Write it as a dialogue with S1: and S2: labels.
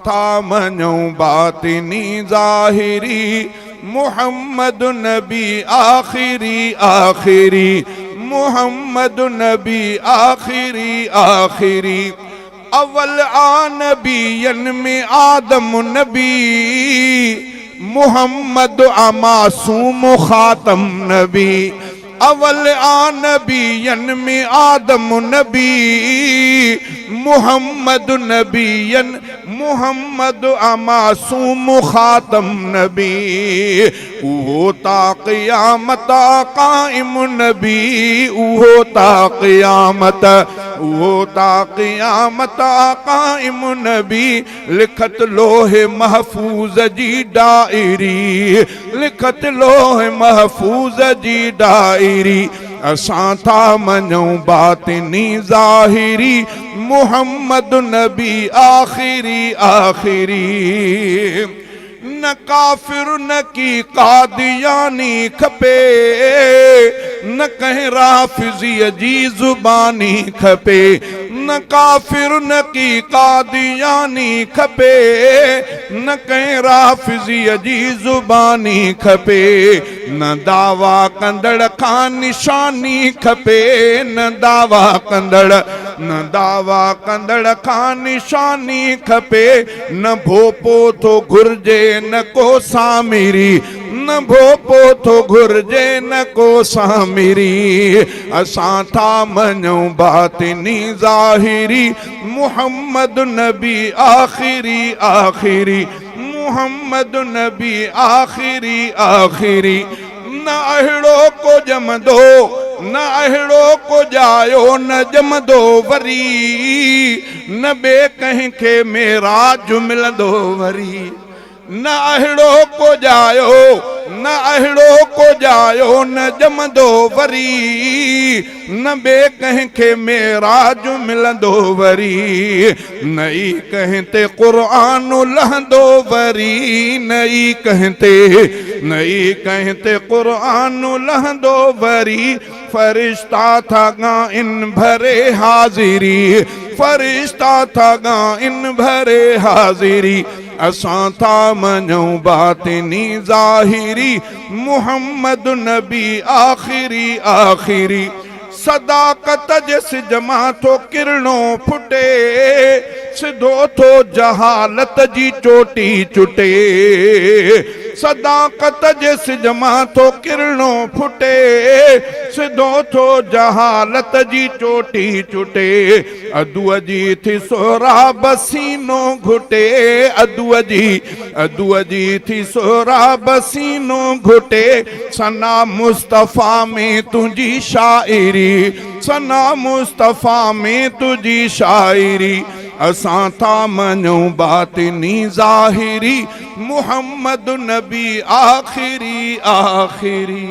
S1: था मञूं बातिनी ज़ाहिरी मुहम्मद नबी आखिरी आखिरी मुहम्मद नबी आखिरी आखिरी अव्वल नबियन में आदम नबी मुहम्मद मासूम खातम नबी अव्वल नबियन में आदम नबी मुहम्मद नबियन मुहम्मद मासूम खातम नबी उहो ता क़यामत काइम नबी उहो ता क़यामत काइम नबी लिखत लोहे महफूज जी डायरी लिखत लोहे महफूज जी डायरी असां था मञूं बातिनी ज़ाहिरी मुहम्मद नबी आखिरी आखिरी न काफिर न की कादियानी खपे न कहीं राफिज़ी जी ज़ुबानी खपे न काफिर न की कादियानी खपे न कहीं राफिज़ी जी ज़ुबानी खपे न दावा कंदड़ खां निशानी खपे न दावा कंदड़ खां निशानी खपे न भोपो थो घुर्जे न को सामिरी न भोपो थो घुर्जे न को सामिरी असां था मञूं बातिनी ज़ाहिरी मुहम्मद नबी आखिरी आखिरी मुहम्मद नबी आखिरी आखिरी न अहिड़ो को जमदो न अहिड़ो को जायो न जमदो वरी न बे कंहिं खे मेराज मिलंदो वरी न अहिड़ो को जायो न अहिड़ो को जायो न जमदो वरी न बे कंहिं खे मेराज मिलंदो वरी नई कंहिं ते क़ुरान लहंदो वरी नई कंहिं ते क़ुरान लहंदो वरी फरिश्ता था इन भरे हाज़िरी फरिश्ता था इन भरे हाज़िरी असां था मञूं बातिनी ज़ाहिरी मुहम्मद नबी आखिरी आखिरी सदाकत जे सिज मां थो किरणो फुटे सिधो थो जहालत जी चोटी चुटे सदाकत जे सिज मां थो किरणो फुटे सिधो थो जहालत जी चोटी चुटे अदुअ जी थी सोराब सीनो घुटे अदुअ जी थी सोराब सीनो घुटे सना मुस्तफ़ा में तुझी शाइरी सना मुस्तफ़ा में तुझी शाइरी असां था मञूं बातिनी ज़ाहिरी मुहम्मद नबी आखिरी आखिरी।